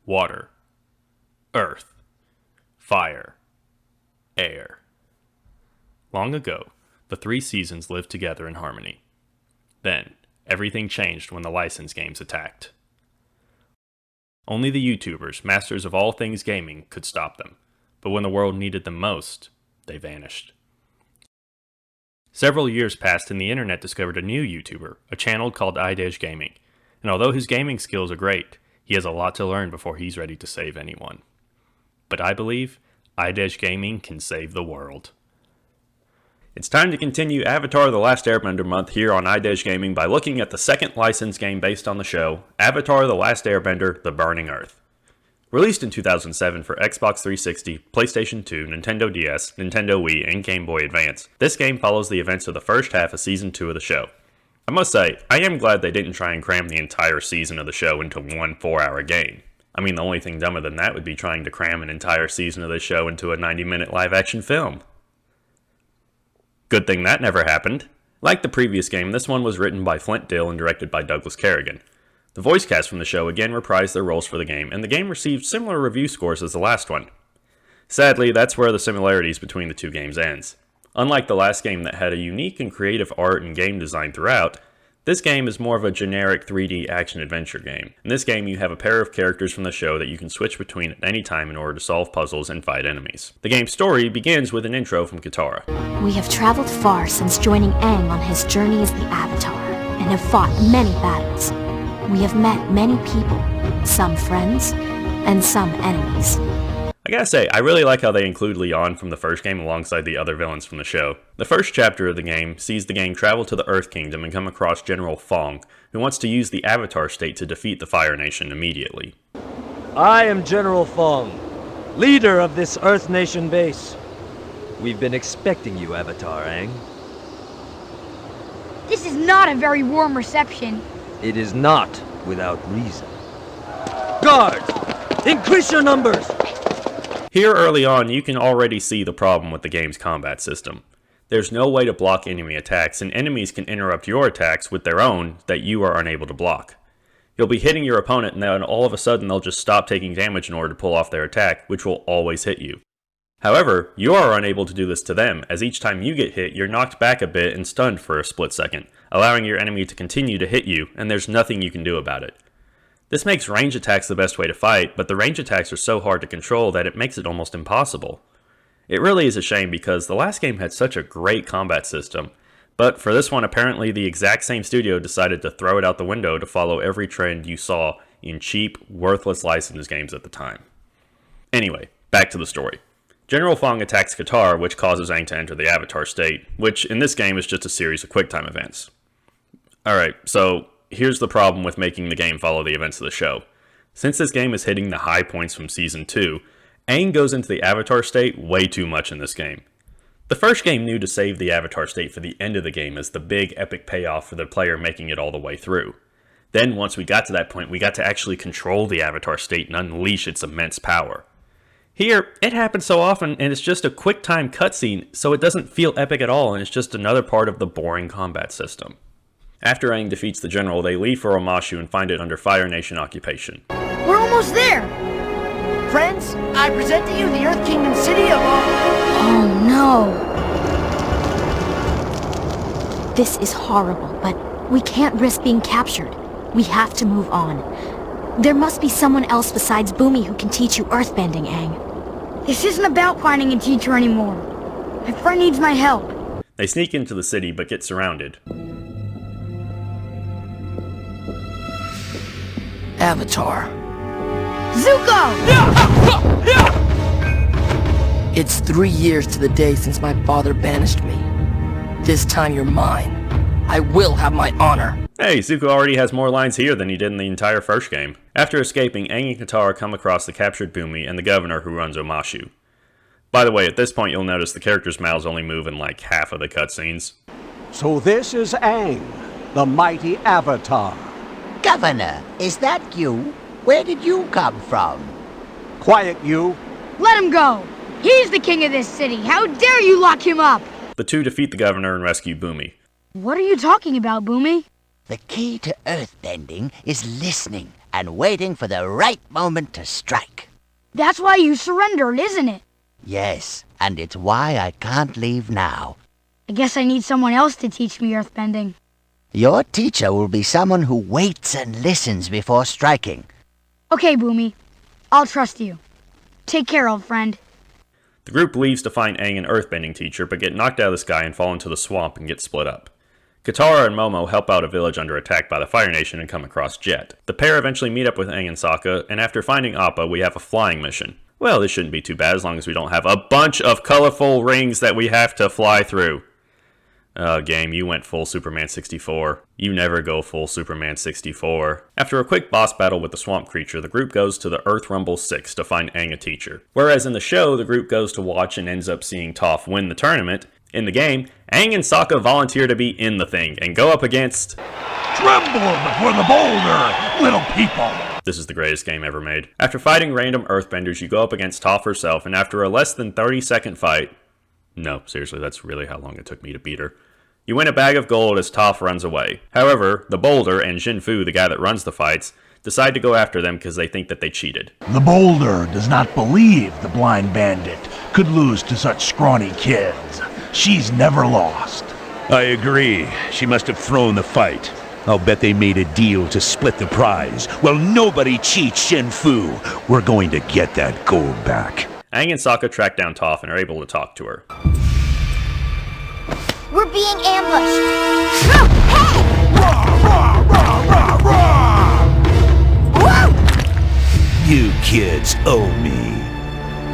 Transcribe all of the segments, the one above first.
water, earth, fire, air. Long ago, the three seasons lived together in harmony. Then, everything changed when the license games attacked. Only the YouTubers, masters of all things gaming, could stop them, but when the world needed them most, they vanished. Several years passed and the internet discovered a new YouTuber, a channel called Idej Gaming, and although his gaming skills are great, he has a lot to learn before he's ready to save anyone. But I believe Idej Gaming can save the world. It's time to continue Avatar: The Last Airbender month here on Idej Gaming by looking at the second licensed game based on the show, Avatar: The Last Airbender: The Burning Earth. Released in 2007 for Xbox 360, PlayStation 2, Nintendo DS, Nintendo Wii, and Game Boy Advance, this game follows the events of the first half of Season 2 of the show. I must say, I am glad they didn't try and cram the entire season of the show into one 4-hour game. I mean, the only thing dumber than that would be trying to cram an entire season of the show into a 90-minute live-action film. Good thing that never happened. Like the previous game, this one was written by Flint Dill and directed by Douglas Kerrigan. The voice cast from the show again reprised their roles for the game, and the game received similar review scores as the last one. Sadly, that's where the similarities between the two games ends. Unlike the last game that had a unique and creative art and game design throughout, this game is more of a generic 3D action-adventure game. In this game, you have a pair of characters from the show that you can switch between at any time in order to solve puzzles and fight enemies. The game's story begins with an intro from Katara. We have traveled far since joining Aang on his journey as the Avatar, and have fought many battles. We have met many people, some friends, and some enemies. I gotta say, I really like how they include Leon from the first game alongside the other villains from the show. The first chapter of the game sees the game travel to the Earth Kingdom and come across General Fong, who wants to use the Avatar state to defeat the Fire Nation immediately. I am General Fong, leader of this Earth Nation base. We've been expecting you, Avatar Aang. This is not a very warm reception. It is not without reason. Guards! Increase your numbers! Here early on, you can already see the problem with the game's combat system. There's no way to block enemy attacks, and enemies can interrupt your attacks with their own that you are unable to block. You'll be hitting your opponent, and then all of a sudden they'll just stop taking damage in order to pull off their attack, which will always hit you. However, you are unable to do this to them, as each time you get hit, you're knocked back a bit and stunned for a split second, allowing your enemy to continue to hit you, and there's nothing you can do about it. This makes range attacks the best way to fight, but the range attacks are so hard to control that it makes it almost impossible. It really is a shame because the last game had such a great combat system, but for this one apparently the exact same studio decided to throw it out the window to follow every trend you saw in cheap, worthless licensed games at the time. Anyway, back to the story. General Fong attacks Katara, which causes Aang to enter the Avatar state, which in this game is just a series of QuickTime events. Alright, so here's the problem with making the game follow the events of the show. Since this game is hitting the high points from Season 2, Aang goes into the Avatar state way too much in this game. The first game knew to save the Avatar state for the end of the game as the big epic payoff for the player making it all the way through. Then once we got to that point, we got to actually control the Avatar state and unleash its immense power. Here, it happens so often and it's just a quick time cutscene, so it doesn't feel epic at all and it's just another part of the boring combat system. After Aang defeats the general, they leave for Omashu and find it under Fire Nation occupation. We're almost there! Friends, I present to you the Earth Kingdom city of... Oh no! This is horrible, but we can't risk being captured. We have to move on. There must be someone else besides Boomy who can teach you earthbending, Aang. This isn't about finding a teacher anymore. My friend needs my help. They sneak into the city but get surrounded. Avatar. Zuko! It's 3 years to the day since my father banished me. This time you're mine. I will have my honor. Hey, Zuko already has more lines here than he did in the entire first game. After escaping, Aang and Katara come across the captured Boomy and the governor who runs Omashu. By the way, at this point you'll notice the characters' mouths only move in like half of the cutscenes. So this is Aang, the mighty Avatar. Governor, is that you? Where did you come from? Quiet, you. Let him go! He's the king of this city! How dare you lock him up! The two defeat the governor and rescue Boomy. What are you talking about, Boomy? The key to earthbending is listening and waiting for the right moment to strike. That's why you surrendered, isn't it? Yes, and it's why I can't leave now. I guess I need someone else to teach me earthbending. Your teacher will be someone who waits and listens before striking. Okay, Boomy. I'll trust you. Take care, old friend. The group leaves to find Aang an earthbending teacher, but get knocked out of the sky and fall into the swamp and get split up. Katara and Momo help out a village under attack by the Fire Nation and come across Jet. The pair eventually meet up with Aang and Sokka, and after finding Appa, we have a flying mission. Well, this shouldn't be too bad as long as we don't have a bunch of colorful rings that we have to fly through. Game, you went full Superman 64. You never go full Superman 64. After a quick boss battle with the swamp creature, the group goes to the Earth Rumble 6 to find Aang a teacher. Whereas in the show, the group goes to watch and ends up seeing Toph win the tournament, in the game, Aang and Sokka volunteer to be in the thing and go up against... Tremble before the boulder, little people! This is the greatest game ever made. After fighting random earthbenders, you go up against Toph herself, and after a less than 30-second fight... No, seriously, that's really how long it took me to beat her. You win a bag of gold as Toph runs away. However, the Boulder and Jin Fu, the guy that runs the fights, decide to go after them because they think that they cheated. The boulder does not believe the blind bandit could lose to such scrawny kids. She's never lost. I agree. She must have thrown the fight. I'll bet they made a deal to split the prize. Well, nobody cheats, Shin Fu. We're going to get that gold back. Aang and Sokka track down Toph and are able to talk to her. We're being ambushed. You kids owe me.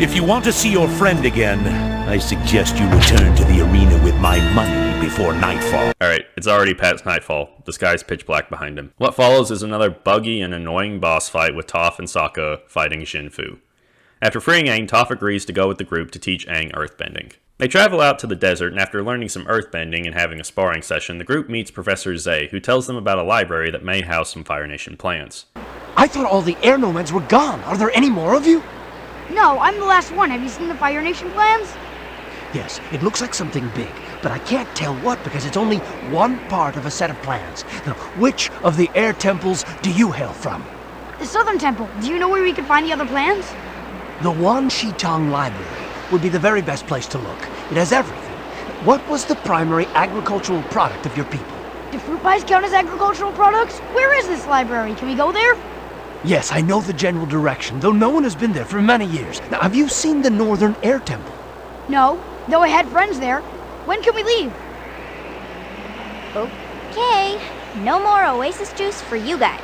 If you want to see your friend again, I suggest you return to the arena with my money before nightfall. Alright, it's already past nightfall. The sky's pitch black behind him. What follows is another buggy and annoying boss fight with Toph and Sokka fighting Jin Fu. After freeing Aang, Toph agrees to go with the group to teach Aang earthbending. They travel out to the desert, and after learning some earthbending and having a sparring session, the group meets Professor Zay, who tells them about a library that may house some Fire Nation plans. I thought all the air nomads were gone. Are there any more of you? No, I'm the last one. Have you seen the Fire Nation plans? Yes, it looks like something big, but I can't tell what because it's only one part of a set of plans. Now, which of the air temples do you hail from? The Southern Temple. Do you know where we can find the other plans? The Wan Shitong Library would be the very best place to look. It has everything. What was the primary agricultural product of your people? Do fruit pies count as agricultural products? Where is this library? Can we go there? Yes, I know the general direction, though no one has been there for many years. Now, have you seen the Northern Air Temple? No, though I had friends there. When can we leave? Okay, no more Oasis juice for you guys.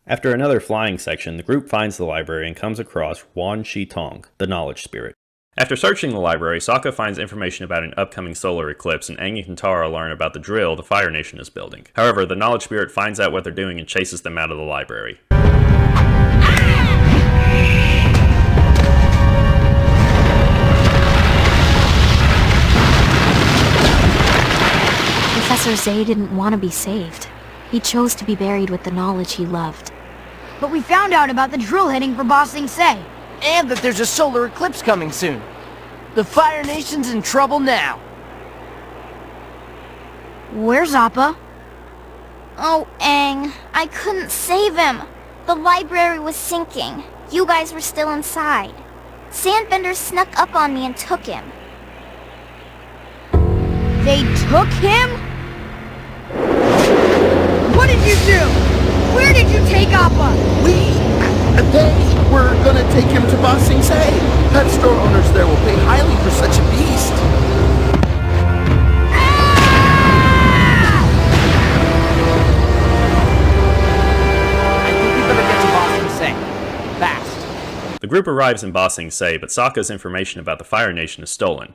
After another flying section, the group finds the library and comes across Wan Shi Tong, the Knowledge Spirit. After searching the library, Sokka finds information about an upcoming solar eclipse, and Aang and Katara learn about the drill the Fire Nation is building. However, the Knowledge Spirit finds out what they're doing and chases them out of the library. Professor Zay didn't want to be saved. He chose to be buried with the knowledge he loved. But we found out about the drill heading for Ba Sing Se. And that there's a solar eclipse coming soon. The Fire Nation's in trouble now. Where's Appa? Oh, Aang, I couldn't save him. The library was sinking. You guys were still inside. Sandbender snuck up on me and took him. They took him? What did you do? Where did you take Appa? They were gonna take him to Ba Sing Se. Pet store owners there will pay highly for such a beast. I think we better get to Ba Sing Se. Fast. The group arrives in Ba Sing Se, but Sokka's information about the Fire Nation is stolen.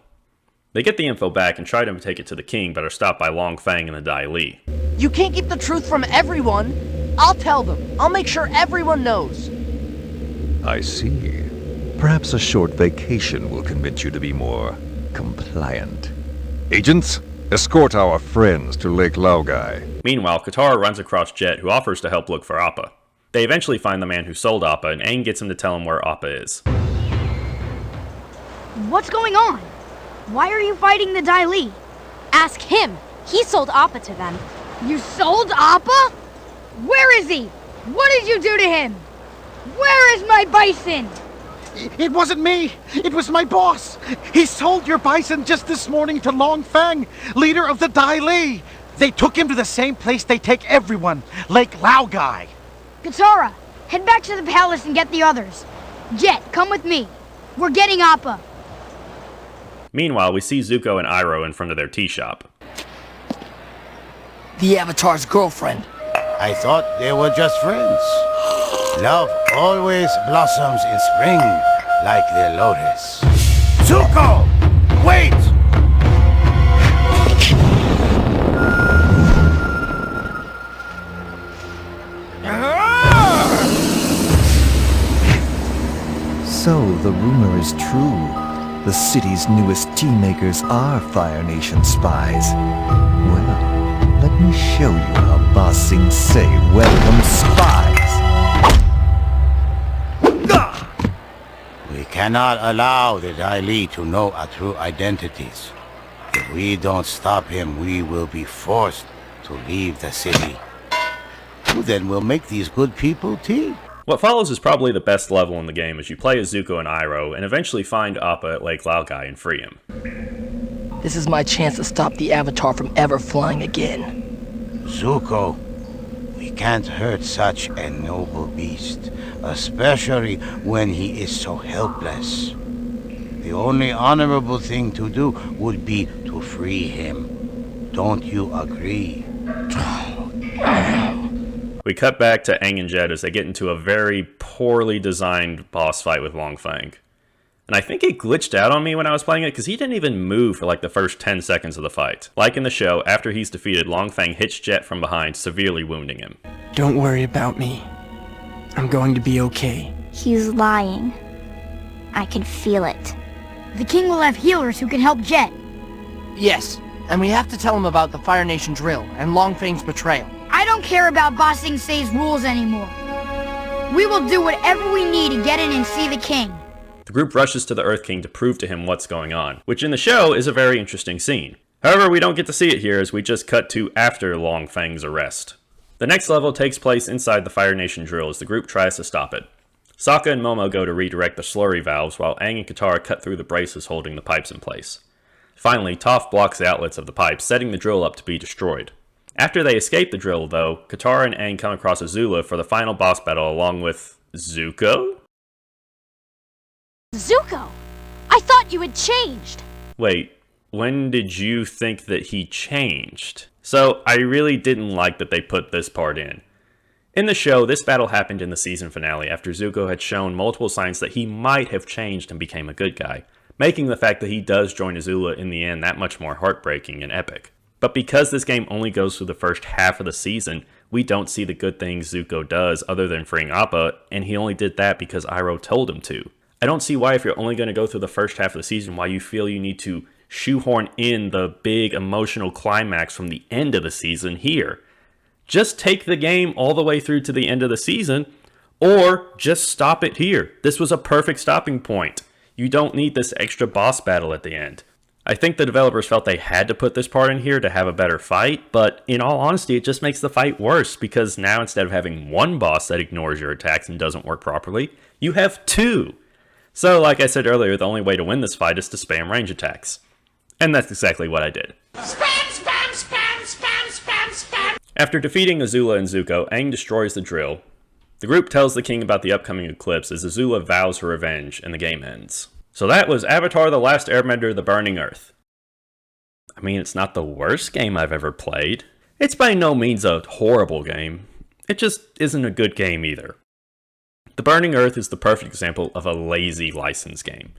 They get the info back and try to take it to the king, but are stopped by Long Fang and the Dai Li. You can't keep the truth from everyone. I'll tell them. I'll make sure everyone knows. I see. Perhaps a short vacation will convince you to be more compliant. Agents, escort our friends to Lake Laogai. Meanwhile, Katara runs across Jet, who offers to help look for Appa. They eventually find the man who sold Appa, and Aang gets him to tell him where Appa is. What's going on? Why are you fighting the Dai Li? Ask him. He sold Appa to them. You sold Appa? Where is he? What did you do to him? Where is my bison? It wasn't me. It was my boss. He sold your bison just this morning to Long Fang, leader of the Dai Li. They took him to the same place they take everyone, Lake Laogai. Katara, head back to the palace and get the others. Jet, come with me. We're getting Appa. Meanwhile, we see Zuko and Iroh in front of their tea shop. The Avatar's girlfriend. I thought they were just friends. Love always blossoms in spring, like the lotus. Zuko! Wait! So, the rumor is true. The city's newest tea makers are Fire Nation spies. Well, let me show you how Ba Sing Se welcomes spies. We cannot allow the Dai Li to know our true identities. If we don't stop him, we will be forced to leave the city. Who then will make these good people tea? What follows is probably the best level in the game as you play as Zuko and Iroh and eventually find Appa at Lake Laogai and free him. This is my chance to stop the Avatar from ever flying again. Zuko, we can't hurt such a noble beast, especially when he is so helpless. The only honorable thing to do would be to free him. Don't you agree? We cut back to Aang and Jet as they get into a very poorly designed boss fight with Long Fang. And I think it glitched out on me when I was playing it because he didn't even move for like the first 10 seconds of the fight. Like in the show, after he's defeated, Long Fang hits Jet from behind, severely wounding him. Don't worry about me. I'm going to be okay. He's lying. I can feel it. The king will have healers who can help Jet. Yes, and we have to tell him about the Fire Nation drill and Long Fang's betrayal. I don't care about Ba Sing Se's rules anymore. We will do whatever we need to get in and see the king. The group rushes to the Earth King to prove to him what's going on, which in the show is a very interesting scene. However, we don't get to see it here as we just cut to after Long Fang's arrest. The next level takes place inside the Fire Nation drill as the group tries to stop it. Sokka and Momo go to redirect the slurry valves while Aang and Katara cut through the braces holding the pipes in place. Finally, Toph blocks the outlets of the pipes, setting the drill up to be destroyed. After they escape the drill, though, Katara and Aang come across Azula for the final boss battle along with Zuko? Zuko! I thought you had changed! Wait, when did you think that he changed? So, I really didn't like that they put this part in. In the show, this battle happened in the season finale after Zuko had shown multiple signs that he might have changed and became a good guy, making the fact that he does join Azula in the end that much more heartbreaking and epic. But because this game only goes through the first half of the season, we don't see the good things Zuko does other than freeing Appa, and he only did that because Iroh told him to. I don't see why, if you're only going to go through the first half of the season, why you feel you need to shoehorn in the big emotional climax from the end of the season here. Just take the game all the way through to the end of the season, or just stop it here. This was a perfect stopping point. You don't need this extra boss battle at the end. I think the developers felt they had to put this part in here to have a better fight, but in all honesty, it just makes the fight worse because now instead of having one boss that ignores your attacks and doesn't work properly, you have two. So like I said earlier, the only way to win this fight is to spam range attacks. And that's exactly what I did. Spam, spam, spam, spam, spam, spam. After defeating Azula and Zuko, Aang destroys the drill. The group tells the king about the upcoming eclipse as Azula vows her revenge and the game ends. So that was Avatar: The Last Airbender: The Burning Earth. I mean, it's not the worst game I've ever played. It's by no means a horrible game. It just isn't a good game either. The Burning Earth is the perfect example of a lazy license game.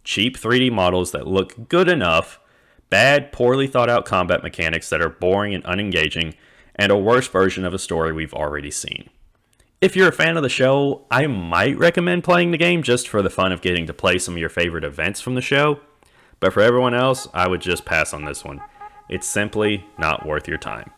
Cheap 3D models that look good enough, bad, poorly thought out combat mechanics that are boring and unengaging, and a worse version of a story we've already seen. If you're a fan of the show, I might recommend playing the game just for the fun of getting to play some of your favorite events from the show, but for everyone else, I would just pass on this one. It's simply not worth your time.